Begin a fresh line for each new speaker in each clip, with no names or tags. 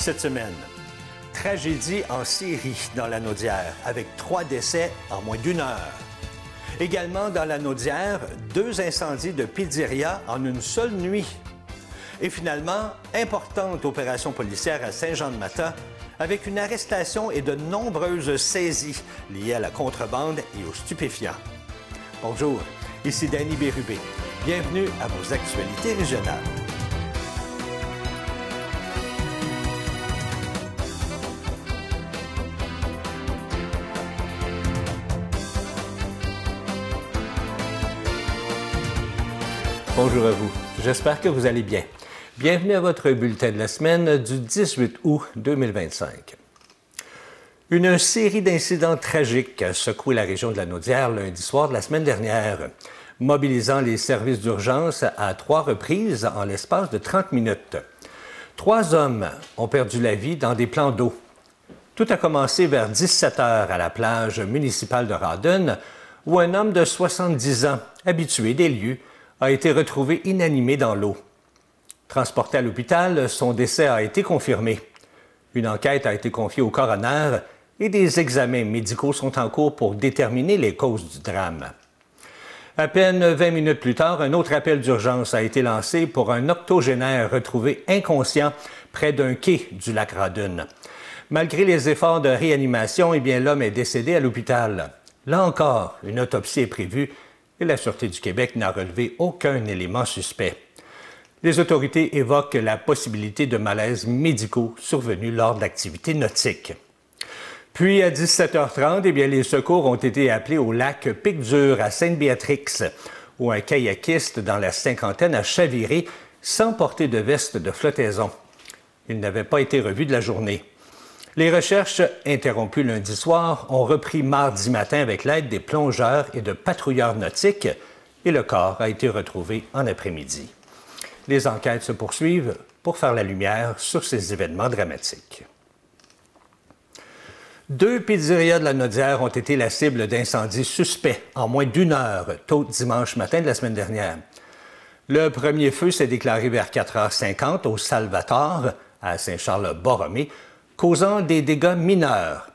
Cette semaine, tragédie en série dans la Naudière, avec 3 décès en moins d'1 heure. Également dans la Naudière, 2 incendies de pizzeria en une seule nuit. Et finalement, importante opération policière à Saint-Jean-de-Matha, avec une arrestation et de nombreuses saisies liées à la contrebande et aux stupéfiants. Bonjour, ici Danny Bérubé. Bienvenue à vos actualités régionales. Bonjour à vous, j'espère que vous allez bien. Bienvenue à votre bulletin de la semaine du 18 août 2025. Une série d'incidents tragiques a secoué la région de la Naudière lundi soir de la semaine dernière, mobilisant les services d'urgence à 3 reprises en l'espace de 30 minutes. 3 hommes ont perdu la vie dans des plans d'eau. Tout a commencé vers 17 h à la plage municipale de Rawdon, où un homme de 70 ans, habitué des lieux, a été retrouvé inanimé dans l'eau. Transporté à l'hôpital, son décès a été confirmé. Une enquête a été confiée au coroner et des examens médicaux sont en cours pour déterminer les causes du drame. À peine 20 minutes plus tard, un autre appel d'urgence a été lancé pour un octogénaire retrouvé inconscient près d'un quai du lac Rawdon. Malgré les efforts de réanimation, l'homme est décédé à l'hôpital. Là encore, une autopsie est prévue et la Sûreté du Québec n'a relevé aucun élément suspect. Les autorités évoquent la possibilité de malaises médicaux survenus lors de l'activité nautique. Puis, à 17h30, les secours ont été appelés au lac Pic-Dur à Sainte-Béatrix, où un kayakiste dans la cinquantaine a chaviré sans porter de veste de flottaison. Il n'avait pas été revu de la journée. Les recherches, interrompues lundi soir, ont repris mardi matin avec l'aide des plongeurs et de patrouilleurs nautiques et le corps a été retrouvé en après-midi. Les enquêtes se poursuivent pour faire la lumière sur ces événements dramatiques. 2 pizzerias de la Naudière ont été la cible d'incendies suspects en moins d'1 heure, tôt dimanche matin de la semaine dernière. Le premier feu s'est déclaré vers 4h50 au Salvatore, à Saint-Charles-Borromée, causant des dégâts mineurs.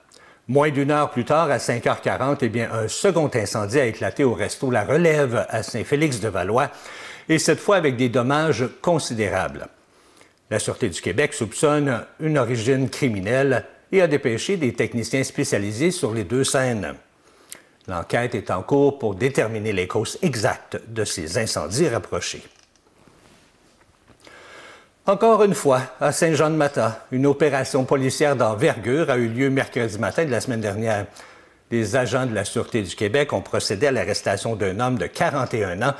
Moins d'1 heure plus tard, à 5h40, un second incendie a éclaté au resto La Relève à Saint-Félix-de-Valois, et cette fois avec des dommages considérables. La Sûreté du Québec soupçonne une origine criminelle et a dépêché des techniciens spécialisés sur les 2 scènes. L'enquête est en cours pour déterminer les causes exactes de ces incendies rapprochés. Encore une fois, à Saint-Jean-de-Matha, une opération policière d'envergure a eu lieu mercredi matin de la semaine dernière. Les agents de la Sûreté du Québec ont procédé à l'arrestation d'un homme de 41 ans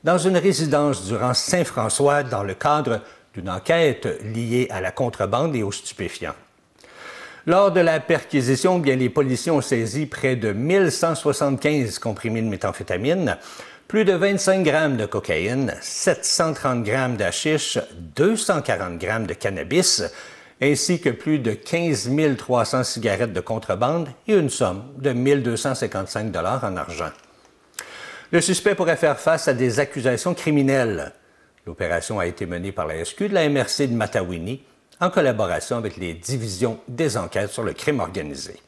dans une résidence du rang Saint-François dans le cadre d'une enquête liée à la contrebande et aux stupéfiants. Lors de la perquisition, les policiers ont saisi près de 1175 comprimés de méthamphétamine, plus de 25 grammes de cocaïne, 730 grammes d'hachiche, 240 grammes de cannabis, ainsi que plus de 15 300 cigarettes de contrebande et une somme de 1 255 $ en argent. Le suspect pourrait faire face à des accusations criminelles. L'opération a été menée par la SQ de la MRC de Matawini en collaboration avec les divisions des enquêtes sur le crime organisé.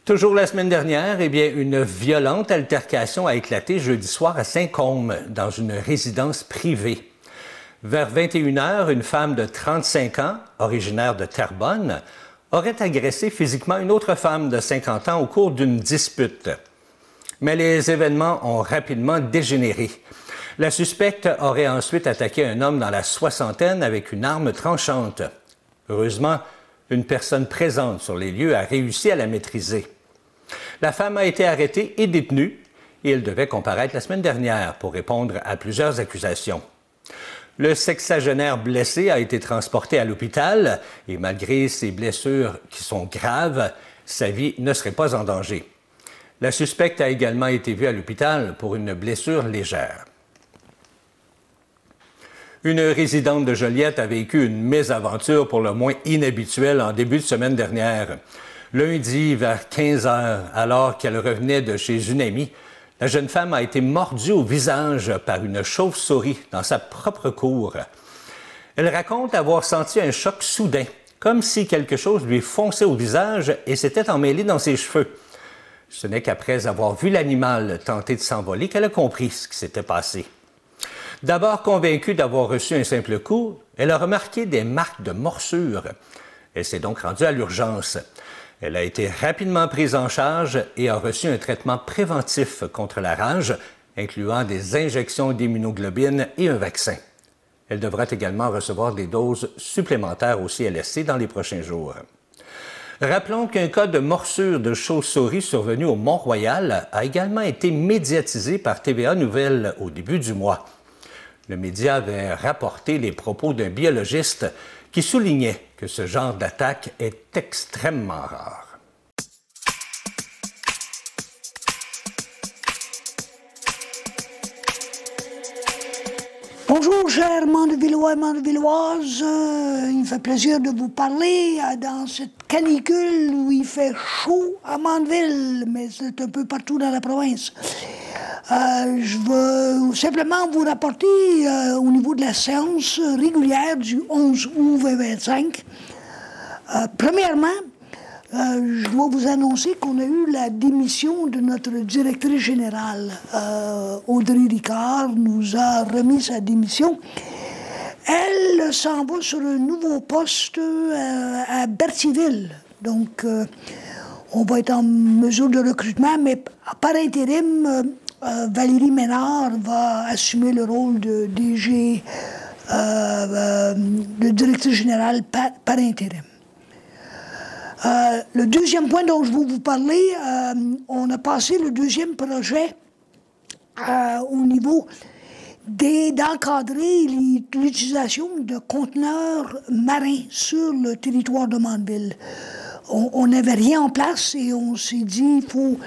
Toujours la semaine dernière, une violente altercation a éclaté jeudi soir à Saint-Côme, dans une résidence privée. Vers 21 h, une femme de 35 ans, originaire de Terrebonne, aurait agressé physiquement une autre femme de 50 ans au cours d'une dispute. Mais les événements ont rapidement dégénéré. La suspecte aurait ensuite attaqué un homme dans la soixantaine avec une arme tranchante. Heureusement, une personne présente sur les lieux a réussi à la maîtriser. La femme a été arrêtée et détenue et elle devait comparaître la semaine dernière pour répondre à plusieurs accusations. Le sexagénaire blessé a été transporté à l'hôpital et malgré ses blessures qui sont graves, sa vie ne serait pas en danger. La suspecte a également été vue à l'hôpital pour une blessure légère. Une résidente de Joliette a vécu une mésaventure pour le moins inhabituelle en début de semaine dernière. Lundi, vers 15 h, alors qu'elle revenait de chez une amie, la jeune femme a été mordue au visage par une chauve-souris dans sa propre cour. Elle raconte avoir senti un choc soudain, comme si quelque chose lui fonçait au visage et s'était emmêlé dans ses cheveux. Ce n'est qu'après avoir vu l'animal tenter de s'envoler qu'elle a compris ce qui s'était passé. D'abord convaincue d'avoir reçu un simple coup, elle a remarqué des marques de morsure. Elle s'est donc rendue à l'urgence. Elle a été rapidement prise en charge et a reçu un traitement préventif contre la rage, incluant des injections d'immunoglobine et un vaccin. Elle devra également recevoir des doses supplémentaires au CLSC dans les prochains jours. Rappelons qu'un cas de morsure de chauve-souris survenu au Mont-Royal a également été médiatisé par TVA Nouvelles au début du mois. Le média avait rapporté les propos d'un biologiste qui soulignait que ce genre d'attaque est extrêmement rare.
Bonjour, chers Mandevillois et Mandevilloises. Il me fait plaisir de vous parler dans cette canicule où il fait chaud à Mandeville, mais c'est un peu partout dans la province. Je veux simplement vous rapporter au niveau de la séance régulière du 11 août 2025. Premièrement, je dois vous annoncer qu'on a eu la démission de notre directrice générale. Audrey Ricard nous a remis sa démission. Elle s'en va sur un nouveau poste à Berthierville. Donc, on va être en mesure de recrutement, mais par intérim, Valérie Ménard va assumer le rôle de DG, de directrice générale par intérim. Le deuxième point dont je veux vous parler, on a passé le deuxième projet au niveau d'encadrer l'utilisation de conteneurs marins sur le territoire de Mandeville. On n'avait rien en place et on s'est dit qu'il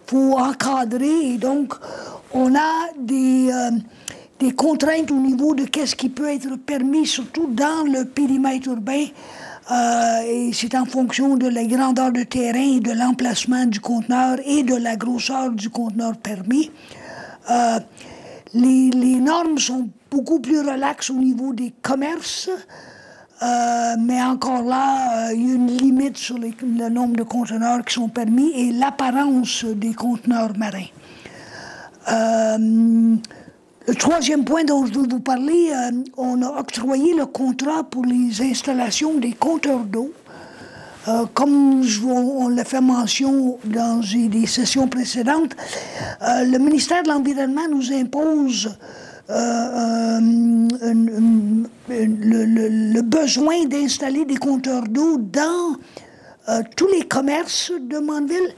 faut encadrer, et donc on a des contraintes au niveau de qu'est-ce qui peut être permis, surtout dans le périmètre urbain. Et c'est en fonction de la grandeur de terrain, de l'emplacement du conteneur et de la grosseur du conteneur permis. Les normes sont beaucoup plus relaxes au niveau des commerces, mais encore là, il y a une limite sur le nombre de conteneurs qui sont permis et l'apparence des conteneurs marins. Le troisième point dont je veux vous parler, on a octroyé le contrat pour les installations des compteurs d'eau. Comme on l'a fait mention dans des sessions précédentes, le ministère de l'Environnement nous impose le besoin d'installer des compteurs d'eau dans tous les commerces de Mandeville,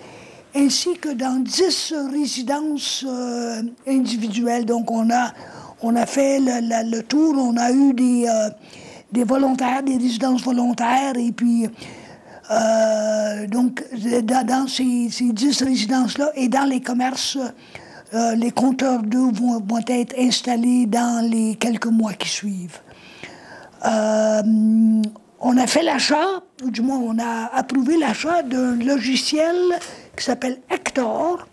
ainsi que dans 10 résidences individuelles. Donc, on a fait le tour, on a eu des volontaires, des résidences volontaires, et puis, donc, dans ces 10 résidences-là et dans les commerces, les compteurs d'eau vont être installés dans les quelques mois qui suivent. On a fait l'achat, ou du moins on a approuvé l'achat d'un logiciel qui s'appelle Hector,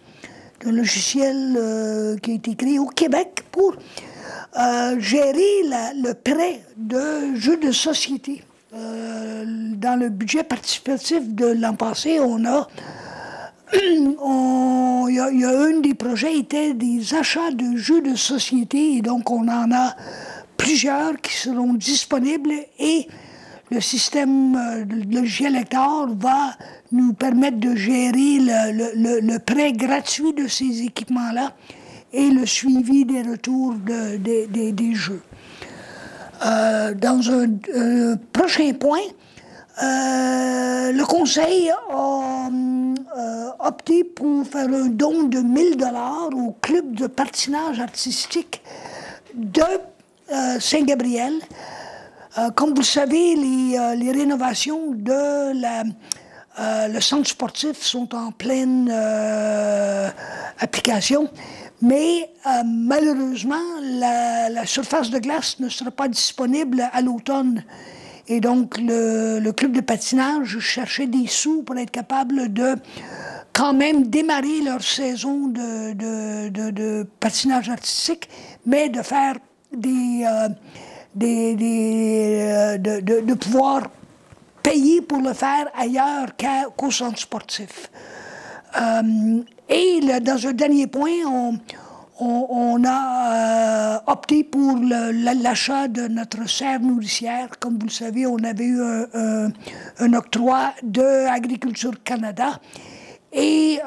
un logiciel qui a été créé au Québec pour gérer le prêt de jeux de société. Dans le budget participatif de l'an passé, il y a un des projets était des achats de jeux de société, et donc on en a plusieurs qui seront disponibles, et le système logiciel Hector va nous permettre de gérer le prêt gratuit de ces équipements-là et le suivi des retours des jeux. Dans un prochain point, le Conseil a opté pour faire un don de 1 000 $ au club de patinage artistique de Saint-Gabriel. Comme vous le savez, les rénovations de le centre sportif sont en pleine application, mais malheureusement, la surface de glace ne sera pas disponible à l'automne. Et donc, le club de patinage cherchait des sous pour être capable de quand même démarrer leur saison de patinage artistique, mais de faire de pouvoir payer pour le faire ailleurs qu'au centre sportif. Et dans un dernier point, on a opté pour l'achat de notre serre nourricière. Comme vous le savez, on avait eu un octroi de Agriculture Canada. Et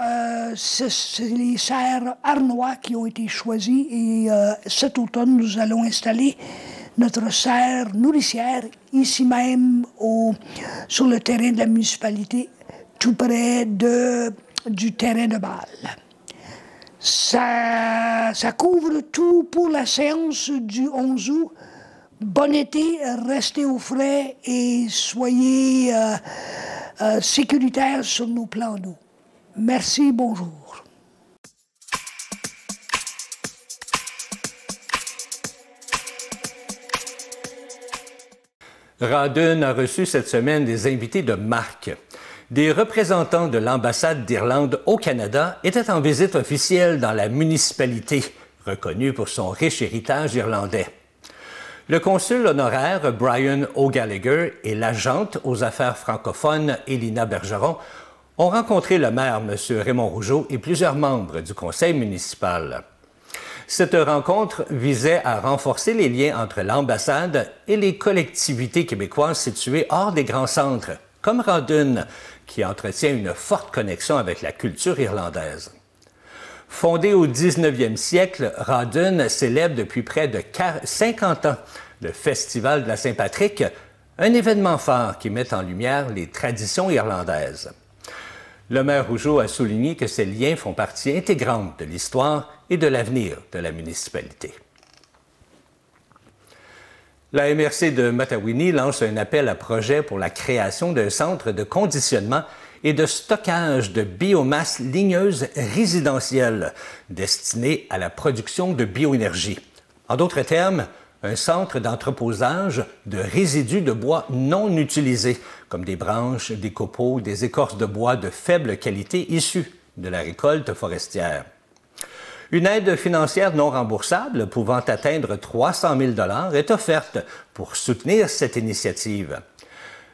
c'est les serres Arnois qui ont été choisies. Et cet automne, nous allons installer notre serre nourricière ici même sur le terrain de la municipalité, tout près du terrain de balle. Ça couvre tout pour la séance du 11 août. Bon été, restez au frais et soyez sécuritaires sur nos plans d'eau. Merci, bonjour.
Rawdon a reçu cette semaine des invités de marque. Des représentants de l'ambassade d'Irlande au Canada étaient en visite officielle dans la municipalité, reconnue pour son riche héritage irlandais. Le consul honoraire Brian O'Gallagher et l'agente aux affaires francophones Elina Bergeron ont rencontré le maire, M. Raymond Rougeau, et plusieurs membres du conseil municipal. Cette rencontre visait à renforcer les liens entre l'ambassade et les collectivités québécoises situées hors des grands centres, comme Rawdon, qui entretient une forte connexion avec la culture irlandaise. Fondé au 19e siècle, Rawdon célèbre depuis près de 50 ans le Festival de la Saint-Patrick, un événement phare qui met en lumière les traditions irlandaises. Le maire Rougeau a souligné que ces liens font partie intégrante de l'histoire et de l'avenir de la municipalité. La MRC de Matawini lance un appel à projet pour la création d'un centre de conditionnement et de stockage de biomasse ligneuse résidentielle destiné à la production de bioénergie. En d'autres termes, un centre d'entreposage de résidus de bois non utilisés, comme des branches, des copeaux, des écorces de bois de faible qualité issues de la récolte forestière. Une aide financière non remboursable pouvant atteindre 300 000 $ est offerte pour soutenir cette initiative.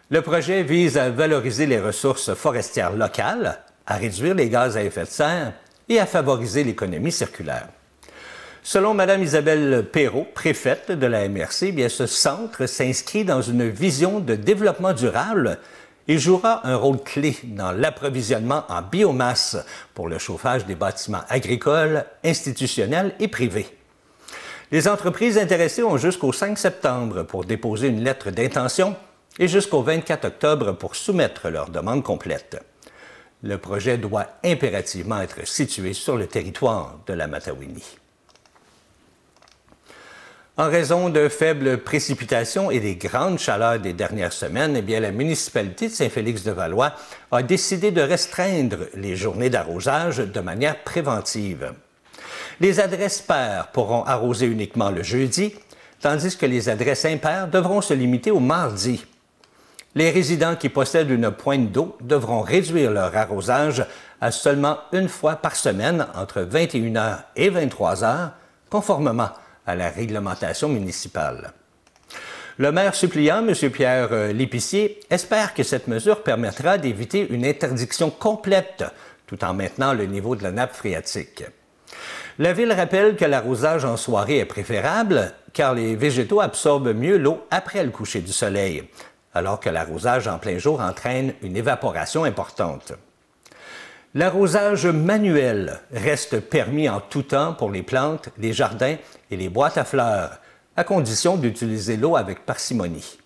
Le projet vise à valoriser les ressources forestières locales, à réduire les gaz à effet de serre et à favoriser l'économie circulaire. Selon Mme Isabelle Perrault, préfète de la MRC, bien, ce centre s'inscrit dans une vision de développement durable et jouera un rôle clé dans l'approvisionnement en biomasse pour le chauffage des bâtiments agricoles, institutionnels et privés. Les entreprises intéressées ont jusqu'au 5 septembre pour déposer une lettre d'intention et jusqu'au 24 octobre pour soumettre leur demande complète. Le projet doit impérativement être situé sur le territoire de la Matawini. En raison de faibles précipitations et des grandes chaleurs des dernières semaines, eh bien, la municipalité de Saint-Félix-de-Valois a décidé de restreindre les journées d'arrosage de manière préventive. Les adresses paires pourront arroser uniquement le jeudi, tandis que les adresses impaires devront se limiter au mardi. Les résidents qui possèdent une pointe d'eau devront réduire leur arrosage à seulement une fois par semaine entre 21 h et 23 h, conformément à la réglementation municipale. Le maire suppléant, M. Pierre Lépicier, espère que cette mesure permettra d'éviter une interdiction complète tout en maintenant le niveau de la nappe phréatique. La Ville rappelle que l'arrosage en soirée est préférable car les végétaux absorbent mieux l'eau après le coucher du soleil, alors que l'arrosage en plein jour entraîne une évaporation importante. L'arrosage manuel reste permis en tout temps pour les plantes, les jardins et les boîtes à fleurs, à condition d'utiliser l'eau avec parcimonie.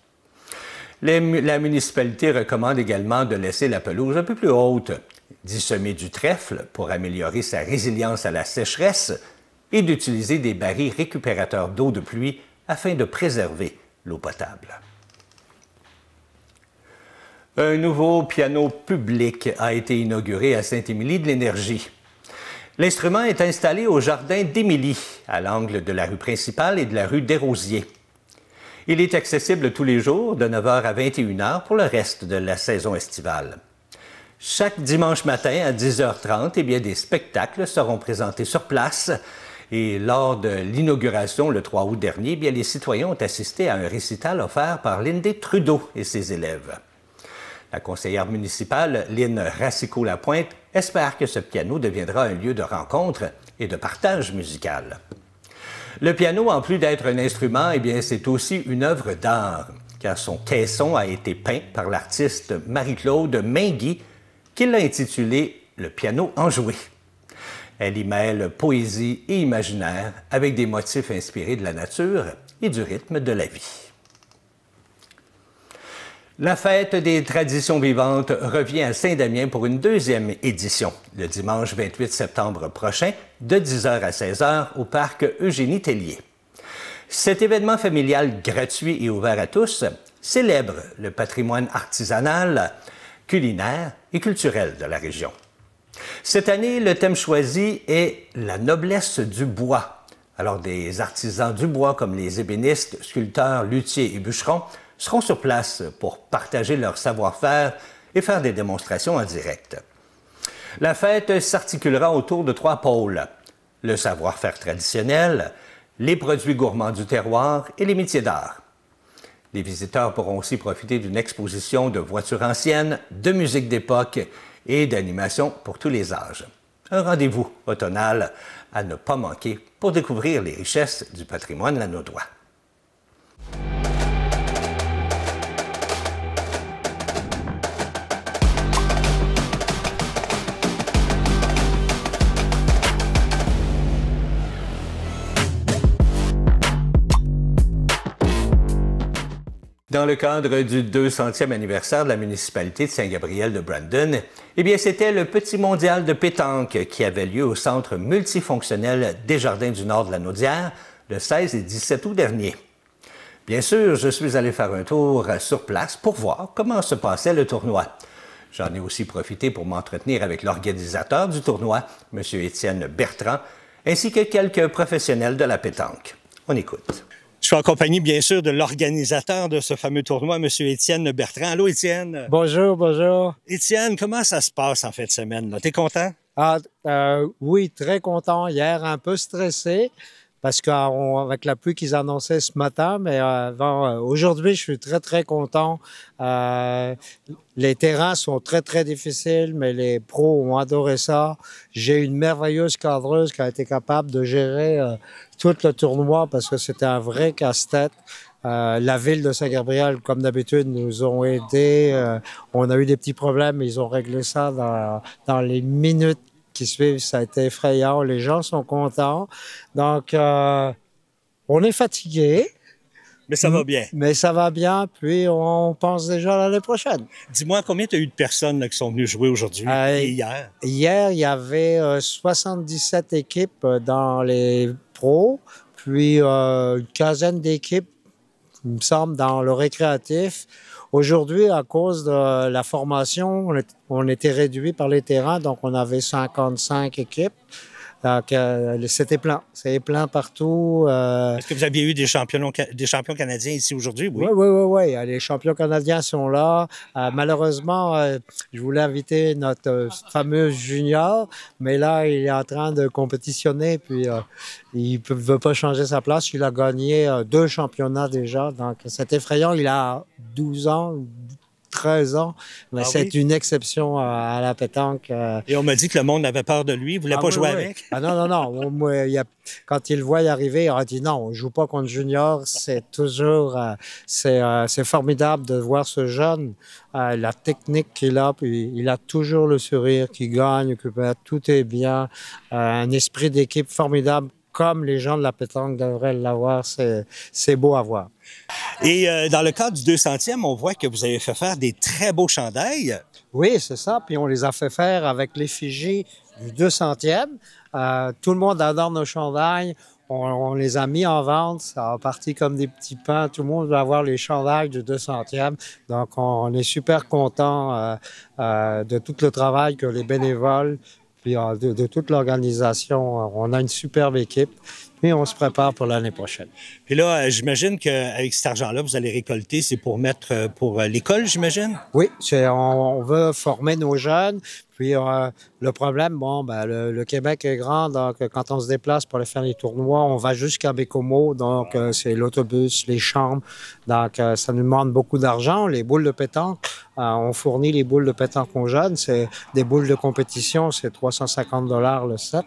La municipalité recommande également de laisser la pelouse un peu plus haute, d'y semer du trèfle pour améliorer sa résilience à la sécheresse et d'utiliser des barils récupérateurs d'eau de pluie afin de préserver l'eau potable. Un nouveau piano public a été inauguré à Saint-Émilie-de-l'Énergie. L'instrument est installé au jardin d'Émilie, à l'angle de la rue principale et de la rue des Rosiers. Il est accessible tous les jours de 9 h à 21 h pour le reste de la saison estivale. Chaque dimanche matin à 10 h 30, eh bien, des spectacles seront présentés sur place Et lors de l'inauguration le 3 août dernier, bien, les citoyens ont assisté à un récital offert par Lindé Trudeau et ses élèves. La conseillère municipale, Lynne Racicot-Lapointe, espère que ce piano deviendra un lieu de rencontre et de partage musical. Le piano, en plus d'être un instrument, eh bien, c'est aussi une œuvre d'art, car son caisson a été peint par l'artiste Marie-Claude Mainguy, qui l'a intitulé « Le piano enjoué ». Elle y mêle poésie et imaginaire avec des motifs inspirés de la nature et du rythme de la vie. La fête des traditions vivantes revient à Saint-Damien pour une deuxième édition, le dimanche 28 septembre prochain, de 10h à 16h au parc Eugénie-Tellier. Cet événement familial gratuit et ouvert à tous célèbre le patrimoine artisanal, culinaire et culturel de la région. Cette année, le thème choisi est la noblesse du bois. Alors, des artisans du bois comme les ébénistes, sculpteurs, luthiers et bûcherons seront sur place pour partager leur savoir-faire et faire des démonstrations en direct. La fête s'articulera autour de 3 pôles: le savoir-faire traditionnel, les produits gourmands du terroir et les métiers d'art. Les visiteurs pourront aussi profiter d'une exposition de voitures anciennes, de musique d'époque et d'animation pour tous les âges. Un rendez-vous automnal à ne pas manquer pour découvrir les richesses du patrimoine lanaudois. Dans le cadre du 200e anniversaire de la municipalité de Saint-Gabriel de Brandon, eh bien, c'était le Petit Mondial de pétanque qui avait lieu au Centre multifonctionnel Desjardins du Nord de la Naudière le 16 et 17 août dernier. Bien sûr, je suis allé faire un tour sur place pour voir comment se passait le tournoi. J'en ai aussi profité pour m'entretenir avec l'organisateur du tournoi, M. Étienne Bertrand, ainsi que quelques professionnels de la pétanque. On écoute. Je suis en compagnie, bien sûr, de l'organisateur de ce fameux tournoi, M. Étienne Bertrand. Allô, Étienne.
Bonjour, bonjour.
Étienne, comment ça se passe en fin de semaine? T'es content?
Oui, très content. Hier, un peu stressé parce qu'avec la pluie qu'ils annonçaient ce matin, mais aujourd'hui, je suis très, très content. Les terrains sont très, très difficiles, mais les pros ont adoré ça. J'ai une merveilleuse cadreuse qui a été capable de gérer tout le tournoi parce que c'était un vrai casse-tête. La ville de Saint-Gabriel, comme d'habitude, nous ont aidés. On a eu des petits problèmes, mais ils ont réglé ça dans les minutes qui suivent. Ça a été effrayant. Les gens sont contents. Donc, on est fatigué.
Mais ça va bien.
Mais ça va bien, puis on pense déjà à l'année prochaine.
Dis-moi, combien tu as eu de personnes là, qui sont venues jouer aujourd'hui et hier?
Hier, il y avait 77 équipes dans les pros, puis une quinzaine d'équipes, il me semble, dans le récréatif. Aujourd'hui, à cause de la formation, on était réduit par les terrains, donc on avait 55 équipes. Donc, c'était plein. C'était plein partout.
Est-ce que vous aviez eu des champions canadiens ici aujourd'hui? Oui.
Oui. Les champions canadiens sont là. Malheureusement, je voulais inviter notre fameux junior, mais là, il est en train de compétitionner, puis il ne veut pas changer sa place. Il a gagné 2 championnats déjà, donc c'est effrayant. Il a 12 ans. 13 ans, mais c'est une exception à la pétanque.
Et on m'a dit que le monde avait peur de lui, il ne voulait pas jouer avec.
Non. Quand il le voit y arriver, il a dit non, on ne joue pas contre Junior. C'est toujours, c'est formidable de voir ce jeune, la technique qu'il a, puis il a toujours le sourire, qui gagne, que tout est bien, un esprit d'équipe formidable, comme les gens de la pétanque devraient l'avoir. C'est beau à voir.
Et dans le cadre du 200e, on voit que vous avez fait faire des très beaux chandails.
Oui, c'est ça. Puis on les a fait faire avec l'effigie du 200e. Tout le monde adore nos chandails. On les a mis en vente. Ça a parti comme des petits pains. Tout le monde va avoir les chandails du 200e. Donc, on est super content de tout le travail que les bénévoles, puis de toute l'organisation. On a une superbe équipe. puis on se prépare pour l'année prochaine.
Puis là, j'imagine qu'avec cet argent-là, vous allez récolter, c'est pour mettre pour l'école, j'imagine?
Oui, on veut former nos jeunes. Puis le problème, le Québec est grand, donc quand on se déplace pour aller faire les tournois, on va jusqu'à Bécomo, donc c'est l'autobus, les chambres, donc ça nous demande beaucoup d'argent. Les boules de pétanque, on fournit les boules de pétanque aux jeunes, c'est des boules de compétition, c'est 350 $ le set.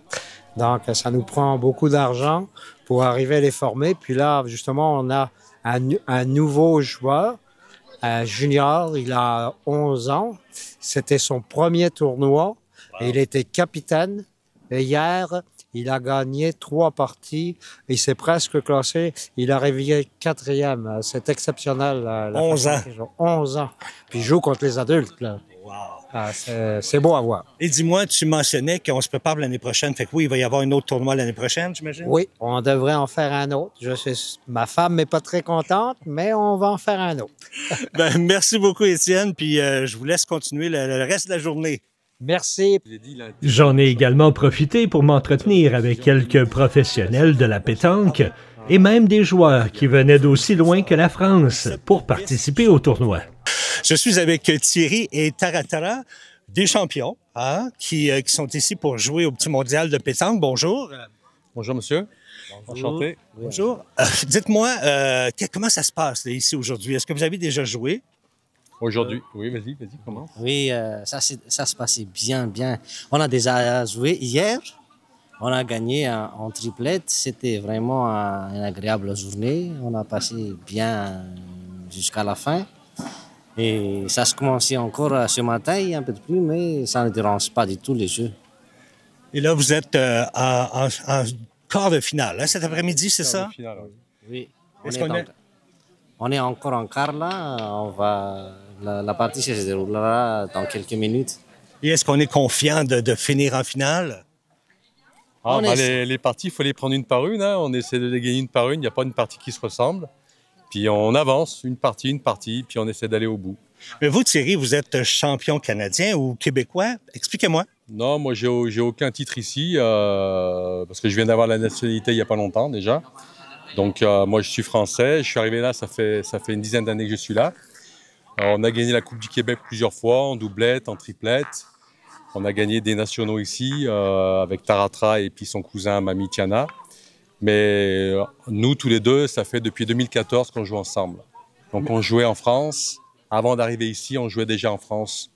Donc ça nous prend beaucoup d'argent pour arriver à les former. Puis là, justement, on a un nouveau joueur. Junior, il a 11 ans. C'était son premier tournoi. Et il était capitaine. Et hier, il a gagné 3 parties. Il s'est presque classé. Il a réveillé 4e. C'est exceptionnel.
11 ans.
11 ans. Puis il joue contre les adultes. Là.
Wow.
C'est beau à voir.
Et dis-moi, tu mentionnais qu'on se prépare pour l'année prochaine. Fait que oui, il va y avoir un autre tournoi l'année prochaine, j'imagine?
Oui, on devrait en faire un autre. Ma femme n'est pas très contente, mais on va en faire un autre.
Merci beaucoup, Étienne. Puis je vous laisse continuer le reste de la journée.
Merci.
J'en ai également profité pour m'entretenir avec quelques professionnels de la pétanque et même des joueurs qui venaient d'aussi loin que la France pour participer au tournoi.
Je suis avec Thierry et Taratara, des champions qui sont ici pour jouer au petit mondial de pétanque. Bonjour.
Bonjour, monsieur. Enchanté.
Bonjour. Dites-moi, comment ça se passe là, ici aujourd'hui? Est-ce que vous avez déjà joué?
Aujourd'hui, oui, vas-y, commence.
Oui, ça se passait bien. On a déjà joué hier. On a gagné en triplette. C'était vraiment une agréable journée. On a passé bien jusqu'à la fin. Et ça se commençait encore ce matin, un peu de pluie, mais ça ne dérange pas du tout les jeux.
Et là, vous êtes en quart de finale, cet après-midi, c'est ça?
Finale,
oui.
On est
encore en quart là. La partie se déroulera dans quelques minutes.
Et est-ce qu'on est confiant de finir en finale?
Les parties, il faut les prendre une par une. On essaie de les gagner une par une. Il n'y a pas une partie qui se ressemble. Puis on avance une partie, puis on essaie d'aller au bout.
Mais vous, Thierry, vous êtes champion canadien ou québécois? Expliquez-moi.
Non, moi, j'ai aucun titre ici parce que je viens d'avoir la nationalité il n'y a pas longtemps déjà. Donc, moi, je suis français. Je suis arrivé là, ça fait une dizaine d'années que je suis là. On a gagné la Coupe du Québec plusieurs fois, en doublette, en triplette. On a gagné des nationaux ici avec Taratra et puis son cousin Mami Tiana. Mais nous, tous les deux, ça fait depuis 2014 qu'on joue ensemble. Donc, on jouait en France. Avant d'arriver ici, on jouait déjà en France.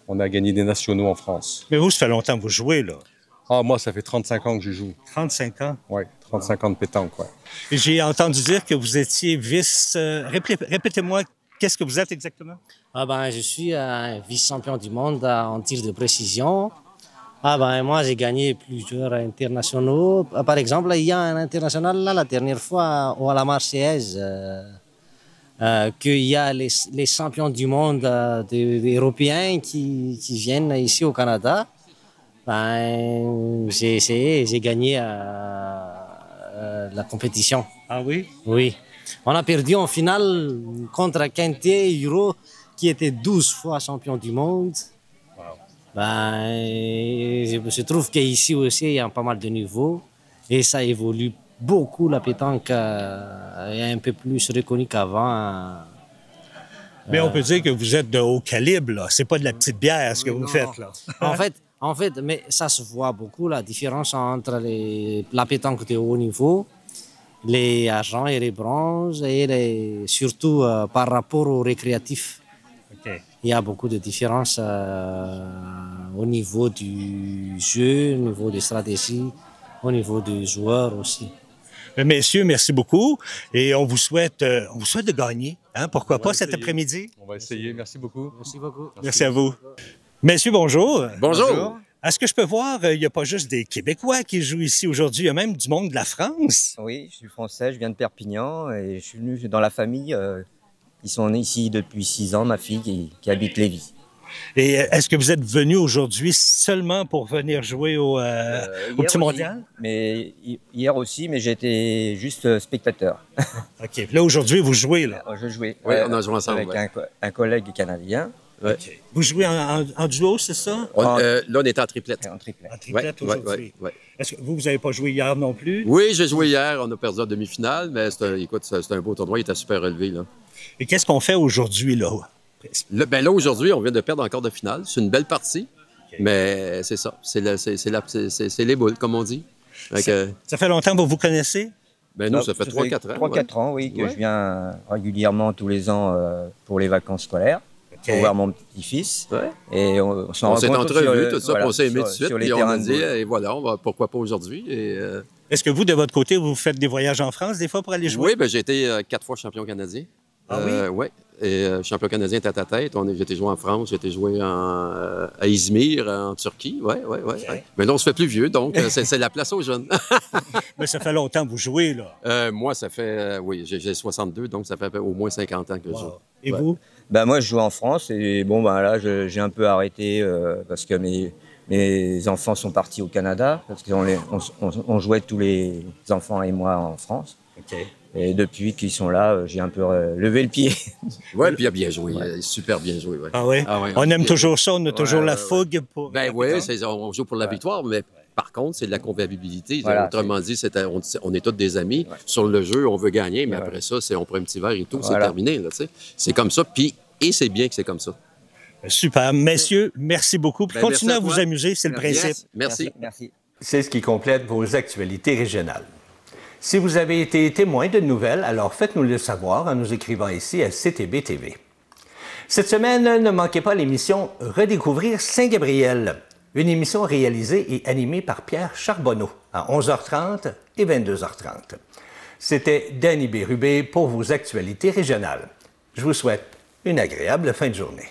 On a gagné des nationaux en France.
Mais vous, ça fait longtemps que vous jouez, là?
Moi, ça fait 35 ans que je joue.
35 ans?
Oui, 35 ans de pétanque, oui.
J'ai entendu dire que vous étiez vice... Répétez-moi, qu'est-ce que vous êtes exactement?
Je suis un vice-champion du monde en tir de précision. Moi, j'ai gagné plusieurs internationaux. Par exemple, il y a un international, là, la dernière fois, à la Marseillaise, qu'il y a les champions du monde des Européens qui viennent ici au Canada. J'ai gagné la compétition.
Ah oui?
Oui. On a perdu en finale contre Quentin Huro, qui était 12 fois champion du monde. Je trouve qu'ici aussi, il y a pas mal de niveaux et ça évolue beaucoup. La pétanque est un peu plus reconnue qu'avant.
Mais on peut dire que vous êtes de haut calibre, là. C'est pas de la petite bière, ce que vous faites, là.
En fait, mais ça se voit beaucoup, la différence entre la pétanque de haut niveau, les argents et les bronzes, et surtout par rapport aux récréatifs.
Okay.
Il y a beaucoup de différences au niveau du jeu, au niveau des stratégies, au niveau des joueurs aussi.
Messieurs, merci beaucoup. Et on vous souhaite de gagner. Pourquoi pas cet après-midi?
On va essayer. Merci beaucoup.
Merci beaucoup.
Merci à vous. Messieurs, bonjour.
Bonjour.
Est-ce que je peux voir, il n'y a pas juste des Québécois qui jouent ici aujourd'hui, il y a même du monde de la France?
Oui, je suis français, je viens de Perpignan et je suis venu dans la famille. Ils sont ici depuis 6 ans, ma fille qui habite Lévis.
Et est-ce que vous êtes venu aujourd'hui seulement pour venir jouer au Petit Mondial?
Mais hier aussi, mais j'étais juste spectateur.
OK. Là, aujourd'hui, vous jouez, là?
Je jouais.
Oui, on a joué ensemble.
Avec un collègue canadien,
Ouais.
OK. Vous jouez en duo, c'est ça?
Là, on est en triplette.
En triplette.
En triplette
Ouais,
aujourd'hui.
ouais.
Est-ce que vous n'avez pas joué hier non plus?
Oui, j'ai joué hier. On a perdu en demi-finale, mais écoute, c'est un beau tournoi. Il était super relevé, là.
Et qu'est-ce qu'on fait aujourd'hui, là?
Là, aujourd'hui, on vient de perdre encore de finale. C'est une belle partie, mais c'est ça. C'est les boules, comme on dit.
Ça fait longtemps que vous vous connaissez?
Ben nous, ça fait 3-4 ans.
3-4 ans, oui, que je viens régulièrement tous les ans pour les vacances scolaires. Pour voir mon petit-fils.
Ouais.
Et on s'en
On s'est entrevus, tout ça,
voilà,
on s'est aimé tout de suite.
sur les
Puis on
terrains
a
de
dit,
boule.
et voilà, pourquoi pas aujourd'hui.
Est-ce que vous, de votre côté, vous faites des voyages en France des fois pour aller jouer?
Oui, ben, j'ai été 4 fois champion canadien.
Ah oui?
Oui. Et champion canadien tête à tête. J'ai été joué en France, j'ai été joué à Izmir, en Turquie. Oui.
Okay.
Mais là, on se fait plus vieux, donc c'est la place aux jeunes.
Mais ça fait longtemps que vous jouez, là.
Moi, ça fait, oui, j'ai 62, donc ça fait au moins 50 ans que je joue.
Et vous?
Ben, moi, je joue en France et bon, ben, là, j'ai un peu arrêté parce que mes enfants sont partis au Canada parce qu'on jouait tous les enfants et moi en France.
OK.
Et depuis qu'ils sont là, j'ai un peu levé le pied.
Oui, puis il a bien joué, super bien joué. Ouais.
Ah oui? On aime toujours ça, on a toujours la fougue pour...
Ben oui, on joue pour la victoire, mais par contre, c'est de la convivialité.
Voilà,
autrement dit, on est tous des amis. Sur le jeu, on veut gagner, mais après ça, on prend un petit verre et tout, c'est terminé. C'est comme ça, et c'est bien que c'est comme ça.
Super. Messieurs, merci beaucoup. Puis continuez à vous amuser, c'est le principe.
Yes, merci.
C'est ce qui complète vos actualités régionales. Si vous avez été témoin de nouvelles, alors faites-nous le savoir en nous écrivant ici à CTB TV. Cette semaine, ne manquez pas l'émission Redécouvrir Saint-Gabriel, une émission réalisée et animée par Pierre Charbonneau à 11h30 et 22h30. C'était Danny Bérubé pour vos actualités régionales. Je vous souhaite une agréable fin de journée.